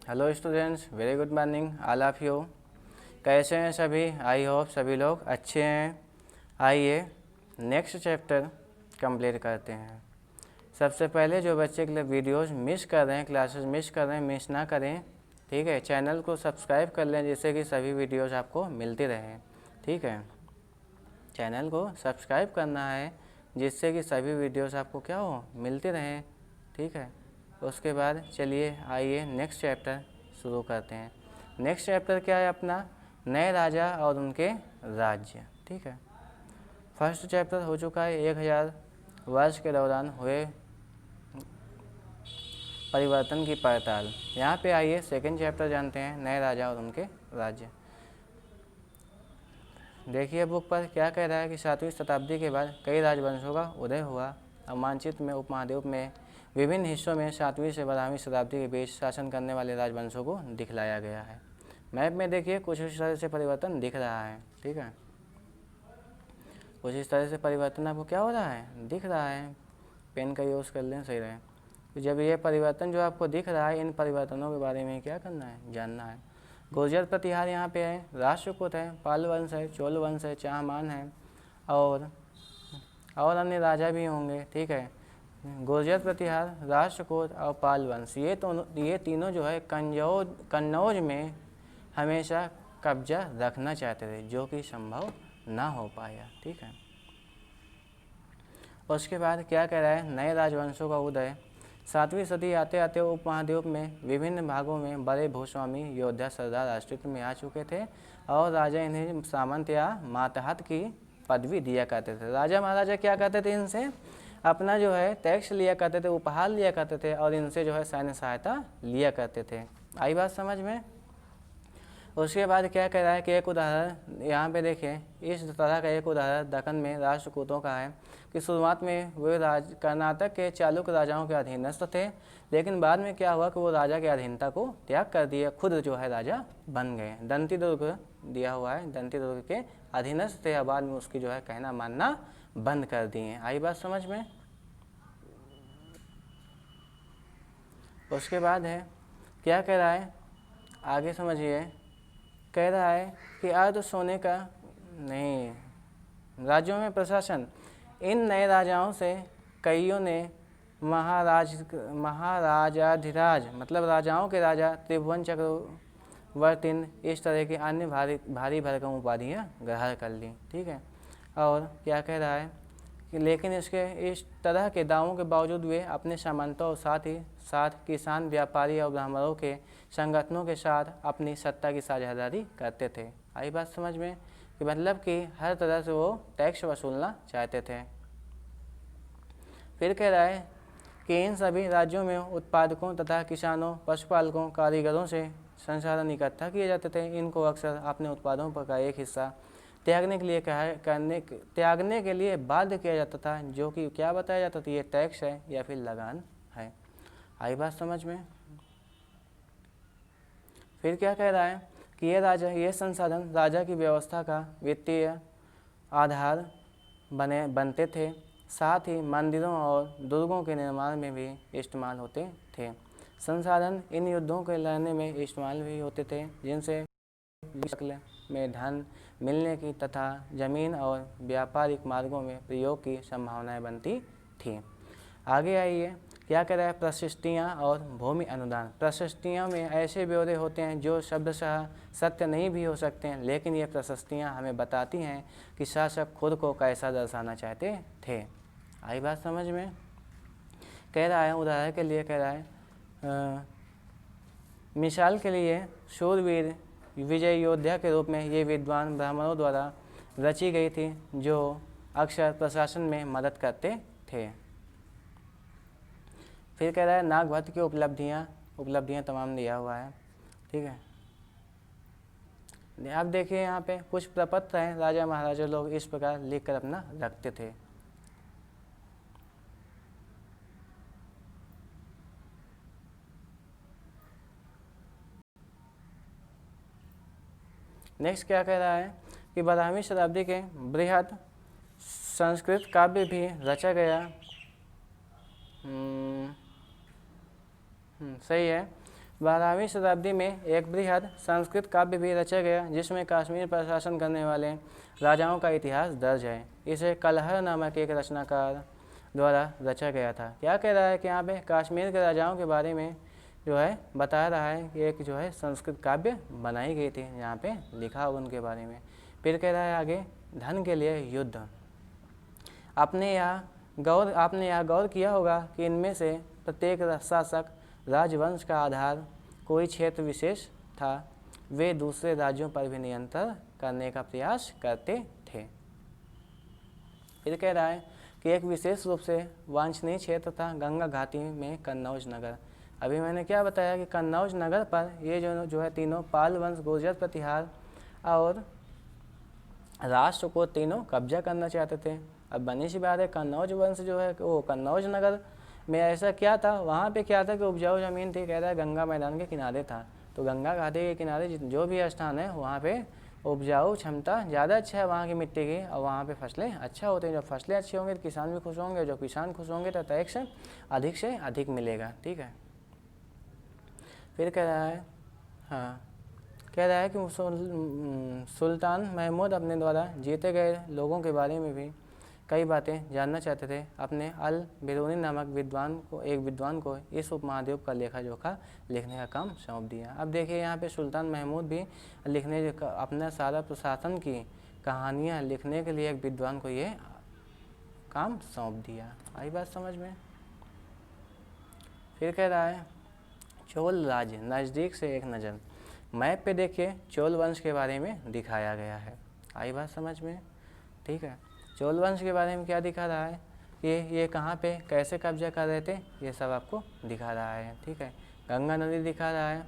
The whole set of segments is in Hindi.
Hello students, very good morning all of you. कैसे हैं सभी? आई होप सभी लोग अच्छे हैं। आइए नेक्स्ट चैप्टर कंप्लीट करते हैं। सबसे पहले जो बच्चे के लिए वीडियोस मिस कर रहे हैं, क्लासेस मिस कर रहे हैं, मिस ना करें। ठीक है, चैनल को सब्सक्राइब कर लें जिससे कि सभी वीडियोस आपको मिलती रहें। ठीक है, चैनल को सब्सक्राइब करना है जिससे कि सभी वीडियोस आपको क्या हो, मिलते रहें। ठीक है, उसके बाद चलिए आइए नेक्स्ट चैप्टर शुरू करते हैं। नेक्स्ट चैप्टर क्या है अपना? नए राजा और उनके राज्य। ठीक है, फर्स्ट चैप्टर हो चुका है 1000 वर्ष के दौरान हुए परिवर्तन की पड़ताल। यहाँ पे आइए सेकंड चैप्टर जानते हैं, नए राजा और उनके राज्य। देखिए बुक पर क्या कह रहा है कि 7वीं शताब्दी के बाद कई राजवंशों का उदय हुआ। अब मानचित्र में उपमहाद्वीप में विभिन्न हिस्सों में 7वीं से 12वीं शताब्दी के बीच शासन करने वाले राजवंशों को दिखलाया गया है। मैप में देखिए कुछ इस तरह से परिवर्तन दिख रहा है। ठीक है, कुछ इस तरह से परिवर्तन आपको क्या हो रहा है, दिख रहा है। पेन का यूज़ कर लें, सही रहे। तो जब ये परिवर्तन जो आपको दिख रहा है, इन परिवर्तनों के बारे में क्या करना है, जानना है। गुर्जर प्रतिहार यहाँ पे है, राष्ट्रकूट है, पाल वंश है, चोल वंश है, चाहमान है और अन्य राजा भी होंगे। ठीक है, गुर्जर प्रतिहार, राष्ट्रकूट और पाल वंश, ये तीनों जो है कन्नौज में हमेशा कब्जा रखना चाहते थे, जो कि संभव ना हो पाया। ठीक है, उसके बाद क्या कह रहा है, नए राजवंशों का उदय। 7वीं सदी आते आते उपमहाद्वीप में विभिन्न भागों में बड़े भूस्वामी योद्धा सरदार अस्तित्व में आ चुके थे और राजा इन्हें सामंत या मातहत की पदवी दिया करते थे। राजा महाराजा क्या करते थे, इनसे अपना जो है टैक्स लिया करते थे, उपहार लिया करते थे और इनसे जो है सैन्य सहायता लिया करते थे। आई बात समझ में? उसके बाद क्या कह रहा है कि एक उदाहरण यहाँ पे देखें, इस तरह का एक उदाहरण दक्कन में राष्ट्रकूटों का है कि शुरुआत में वे कर्नाटक के चालुक्य राजाओं के अधीनस्थ थे, लेकिन बाद में क्या हुआ कि वो राजा की अधीनता को त्याग कर दिया, खुद जो है राजा बन गए। दंती दुर्ग दिया हुआ है, दंती दुर्ग के अधीनस्थ थे, बाद में उसकी जो है कहना मानना बंद कर दिए। आई बात समझ में? उसके बाद है क्या कह रहा है, आगे समझिए। कह रहा है कि अर्ध सोने का नहीं, राज्यों में प्रशासन। इन नए राजाओं से कईयों ने महाराजाधिराज मतलब राजाओं के राजा, त्रिभुवन चक्रवर्तीन, इस तरह की अन्य भारी भरकम उपाधियाँ ग्रहण कर ली। ठीक है, और क्या कह रहा है कि लेकिन इस तरह के दावों के बावजूद वे अपने सामंतों और साथ ही साथ किसान, व्यापारी और ब्राह्मणों के संगठनों के साथ अपनी सत्ता की साझेदारी करते थे। आई बात समझ में? कि मतलब कि हर तरह से वो टैक्स वसूलना चाहते थे। फिर कह रहा है कि इन सभी राज्यों में उत्पादकों तथा किसानों, पशुपालकों, कारीगरों से संसाधन इकट्ठा किए जाते थे। इनको अक्सर अपने उत्पादों पर का एक हिस्सा त्यागने के लिए बाध्य किया जाता था, जो कि क्या बताया जाता था, ये टैक्स है या फिर लगान है। आई बात समझ में? फिर क्या कह रहा है कि ये संसाधन राजा की व्यवस्था का वित्तीय आधार बनते थे, साथ ही मंदिरों और दुर्गों के निर्माण में भी इस्तेमाल होते थे। संसाधन इन युद्धों के लड़ने में इस्तेमाल भी होते थे, जिनसे शक्ल में धन मिलने की तथा जमीन और व्यापारिक मार्गों में प्रयोग की संभावनाएं बनती थी। आगे आइए, क्या कह रहा है, प्रशस्तियाँ और भूमि अनुदान। प्रशस्तियों में ऐसे ब्यौरे होते हैं जो शब्दशः सत्य नहीं भी हो सकते हैं, लेकिन ये प्रशस्तियाँ हमें बताती हैं कि शासक खुद को कैसा दर्शाना चाहते थे। आई बात समझ में? कह रहा है, उदाहरण के लिए कह रहा है, मिसाल के लिए शूरवीर विजय योद्धा के रूप में ये विद्वान ब्राह्मणों द्वारा रची गई थी, जो अक्सर प्रशासन में मदद करते थे। फिर कह रहा है नागभट्ट की उपलब्धियाँ तमाम दिया हुआ है। ठीक है, आप देखिए यहाँ पे कुछ प्रपत्र हैं, राजा महाराजा लोग इस प्रकार लिख कर अपना रखते थे। नेक्स्ट क्या कह रहा है कि 12वीं शताब्दी के बृहद संस्कृत काव्य भी रचा गया। सही है, 12वीं शताब्दी में एक बृहद संस्कृत काव्य भी रचा गया जिसमें कश्मीर पर शासन करने वाले राजाओं का इतिहास दर्ज है। इसे कलहर नामक एक रचनाकार द्वारा रचा गया था। क्या कह रहा है कि यहाँ पे कश्मीर के राजाओं के बारे में जो है बता रहा है कि एक जो है संस्कृत काव्य बनाई गई थी, यहाँ पे लिखा हो उनके बारे में। फिर कह रहा है आगे, धन के लिए युद्ध। आपने यहाँ गौर किया होगा कि इनमें से प्रत्येक शासक राजवंश का आधार कोई क्षेत्र विशेष था। वे दूसरे राज्यों पर भी नियंत्रण करने का प्रयास करते थे। फिर कह रहा है कि एक विशेष रूप से वांछनीय क्षेत्र था गंगा घाटी में कन्नौज नगर। अभी मैंने क्या बताया कि कन्नौज नगर पर ये जो है तीनों पाल वंश, गुर्जर प्रतिहार और राष्ट्र को तीनों कब्जा करना चाहते थे। अब बनी सी बात है, कन्नौज वंश जो है वो कन्नौज नगर में ऐसा क्या था, वहाँ पे क्या था कि उपजाऊ ज़मीन थी। कह रहा है गंगा मैदान के किनारे था, तो गंगा घाटी के किनारे जो भी स्थान है वहाँ पे उपजाऊ क्षमता ज़्यादा अच्छा है वहाँ की मिट्टी की, और वहाँ पे फसलें अच्छा होते हैं। जब फसलें अच्छी होंगी तो किसान भी खुश होंगे, जो किसान खुश होंगे तो टैक्स से अधिक मिलेगा। ठीक है। फिर कह रहा है, हाँ, कह रहा है कि सुल्तान महमूद अपने द्वारा जीते गए लोगों के बारे में भी कई बातें जानना चाहते थे। अपने अल बिरूनी नामक एक विद्वान को इस उपमहाद्वीप का लेखा जोखा लिखने का काम सौंप दिया। अब देखिए यहाँ पे सुल्तान महमूद भी अपना सारा प्रशासन की कहानियाँ लिखने के लिए एक विद्वान को ये काम सौंप दिया। आई बात समझ में। फिर कह रहा है चोल राज्य नज़दीक से एक नज़र। मैप पे देखिए चोल वंश के बारे में दिखाया गया है। आई बात समझ में। ठीक है। चोल वंश के बारे में क्या दिखा रहा है, ये कहाँ पे कैसे कब्जा कर रहे थे, ये सब आपको दिखा रहा है। ठीक है। गंगा नदी दिखा रहा है।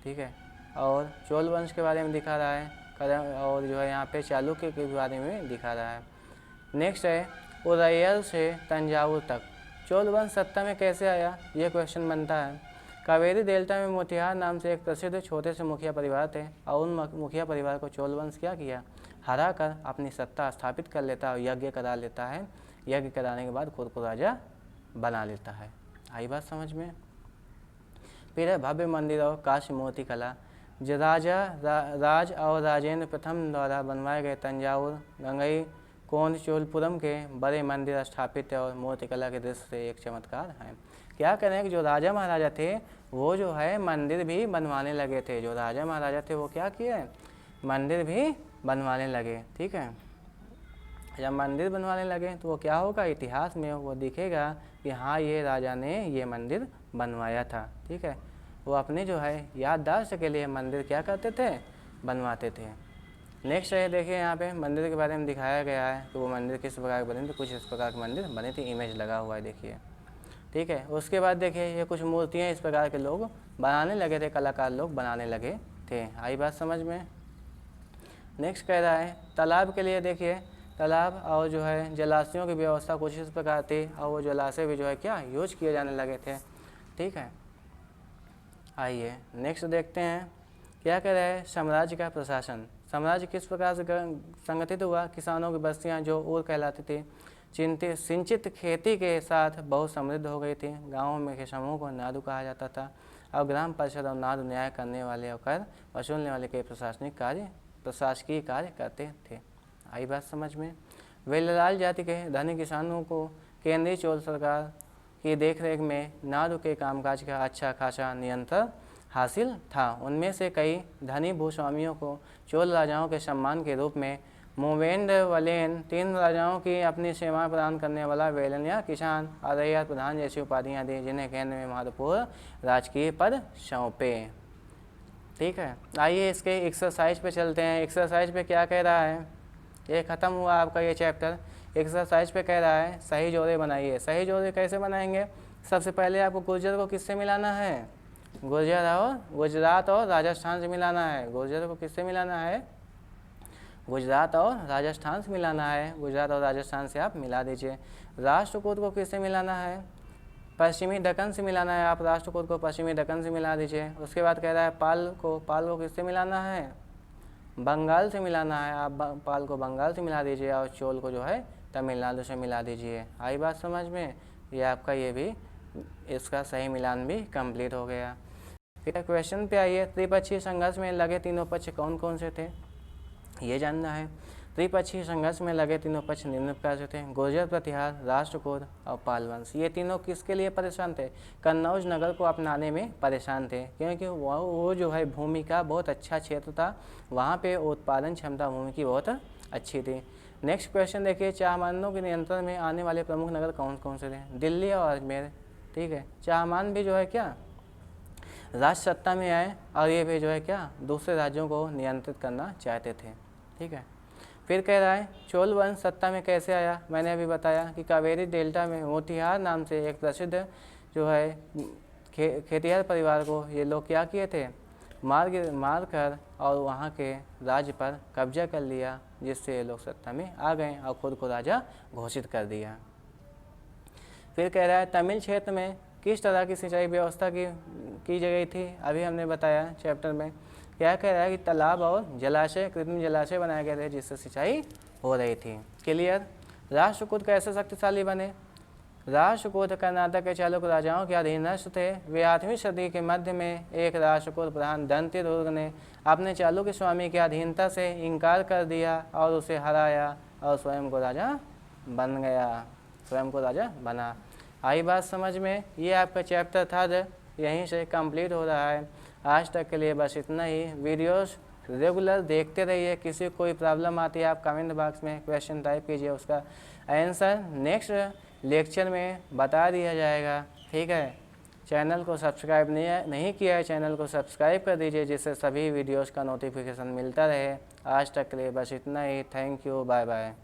ठीक है। और चोल वंश के बारे में दिखा रहा है, और जो है यहाँ पे चालुक्य के बारे में दिखा रहा है। नेक्स्ट है उदयन से तंजावुर तक चोल वंश सत्ता में कैसे आया, ये क्वेश्चन बनता है। कावेरी डेल्टा में मोतिहार नाम से एक प्रसिद्ध छोटे से मुखिया परिवार थे, और उन मुखिया परिवार को चोल वंश क्या किया, हरा कर अपनी सत्ता स्थापित कर लेता है, यज्ञ करा लेता है। यज्ञ कराने के बाद खुद को राजा बना लेता है। आई बात समझ में। फिर है भव्य मंदिर और काशी मूर्ति कला। जो राज और राजेंद्र प्रथम द्वारा बनवाए गए तंजावुर गंगई कोंड चोलपुरम के बड़े मंदिर स्थापित और मूर्ति कला के दृश्य से एक चमत्कार है। क्या करें कि जो राजा महाराजा थे वो जो है मंदिर भी बनवाने लगे थे। जो राजा महाराजा थे वो क्या किए, मंदिर भी बनवाने लगे। ठीक है। जब मंदिर बनवाने लगे तो वो क्या होगा, इतिहास में वो दिखेगा कि हाँ ये राजा ने ये मंदिर बनवाया था। ठीक है। वो अपने जो है याददाश्त के लिए मंदिर क्या करते थे, बनवाते थे। नेक्स्ट है देखिए यहाँ पे मंदिर के बारे में दिखाया गया है कि वो मंदिर किस प्रकार के बने थे। कुछ इस प्रकार के मंदिर बने थे, इमेज लगा हुआ है देखिए। ठीक है। उसके बाद देखिए ये कुछ मूर्तियाँ इस प्रकार के लोग बनाने लगे थे, कलाकार लोग बनाने लगे थे। आई बात समझ में। नेक्स्ट कह रहा है तालाब के लिए देखिए, तालाब और जो है जलाशयों की व्यवस्था कुछ इस प्रकार थी, और वो जलाशय भी जो है क्या यूज किए जाने लगे थे। ठीक है। आइए नेक्स्ट देखते हैं क्या कह रहा है साम्राज्य का प्रशासन। साम्राज्य किस प्रकार से संगठित हुआ। किसानों की बस्तियां जो ऊर कहलाती थी सिंचित खेती के साथ बहुत समृद्ध हो गई थी। गाँवों में के समूह को नादु कहा जाता था, और ग्राम परिषद और नादु न्याय करने वाले और कर वसूलने वाले के प्रशासकीय कार्य करते थे। आई बात समझ में। वेललाल जाति के धनी किसानों को केंद्रीय चोल सरकार की देखरेख में नादु के कामकाज का अच्छा खासा नियंत्रण हासिल था। उनमें से कई धनी भूस्वामियों को चोल राजाओं के सम्मान के रूप में मूवेंद्र वलेन, 3 राजाओं की अपनी सेवा प्रदान करने वाला वेलनिया किसान, आरैया प्रधान जैसी उपाधियाँ दी, जिन्हें केंद्र में महत्वपूर्ण राजकीय पद सौंपे। ठीक है। आइए इसके एक्सरसाइज पे चलते हैं। एक्सरसाइज पे क्या कह रहा है, ये ख़त्म हुआ आपका ये चैप्टर। एक्सरसाइज पे कह रहा है सही जोड़े बनाइए। सही जोड़े कैसे बनाएंगे, सबसे पहले आपको गुर्जर को किससे मिलाना है, गुजरात और राजस्थान से मिलाना है। गुर्जर को किससे मिलाना है, गुजरात और राजस्थान से मिलाना है। गुजरात और राजस्थान से आप मिला दीजिए। राष्ट्रकूट को किससे मिलाना है, पश्चिमी दक्कन से मिलाना है। आप राष्ट्रकूट को पश्चिमी दक्कन से मिला दीजिए। उसके बाद कह रहा है पाल को किससे मिलाना है, बंगाल से मिलाना है। आप पाल को बंगाल से मिला दीजिए, और चोल को जो है तमिलनाडु से मिला दीजिए। आई बात समझ में। ये आपका ये भी इसका सही मिलान भी कंप्लीट हो गया। फिर क्वेश्चन पे आइए, त्रिपक्षीय संघर्ष में लगे तीनों पक्ष कौन कौन से थे, ये जानना है। त्रिपक्षीय संघर्ष में लगे तीनों पक्ष निम्न प्रकार से थे, गुर्जर प्रतिहार, राष्ट्रकूट और पाल वंश। ये तीनों किसके लिए परेशान थे, कन्नौज नगर को अपनाने में परेशान थे, क्योंकि वो जो है भूमि का बहुत अच्छा क्षेत्र था, वहाँ पे उत्पादन क्षमता भूमि की बहुत अच्छी थी। नेक्स्ट क्वेश्चन देखिए, चाहमानों के नियंत्रण में आने वाले प्रमुख नगर कौन कौन से थे, दिल्ली और अजमेर। ठीक है, चाहमान भी जो है क्या राज सत्ता में आए और ये भी जो है क्या दूसरे राज्यों को नियंत्रित करना चाहते थे। ठीक है, फिर कह रहा है चोल वंश सत्ता में कैसे आया, मैंने अभी बताया कि कावेरी डेल्टा में मोतिहार नाम से एक प्रसिद्ध जो है खेतिहर परिवार को ये लोग क्या किए थे, मार कर और वहाँ के राज्य पर कब्जा कर लिया, जिससे ये लोग सत्ता में आ गए और खुद को राजा घोषित कर दिया। फिर कह रहा है तमिल क्षेत्र में किस तरह की सिंचाई व्यवस्था की गई थी, अभी हमने बताया चैप्टर में। क्या कह रहा है कि तालाब और जलाशय, कृत्रिम जलाशय बनाए गए थे जिससे सिंचाई हो रही थी। क्लियर। राष्ट्रकूट कैसे शक्तिशाली बने, राष्ट्रकूट कर्नाटक के चालुक्य राजाओं के अधीनस्थ थे। वे 8वीं सदी के मध्य में एक राष्ट्रकूट प्रधान दंतिदुर्ग ने अपने चालुक्य स्वामी की अधीनता से इनकार कर दिया और उसे हराया और स्वयं को राजा बन गया, स्वयं को राजा बना। आई बात समझ में। ये आपका चैप्टर था यहीं से कंप्लीट हो रहा है। आज तक के लिए बस इतना ही। वीडियोस रेगुलर देखते रहिए। किसी कोई प्रॉब्लम आती है आप कमेंट बॉक्स में क्वेश्चन टाइप कीजिए, उसका आंसर नेक्स्ट लेक्चर में बता दिया जाएगा। ठीक है, चैनल को सब्सक्राइब नहीं किया है, चैनल को सब्सक्राइब कर दीजिए जिससे सभी वीडियोस का नोटिफिकेशन मिलता रहे। आज तक के लिए बस इतना ही। Thank you, bye bye.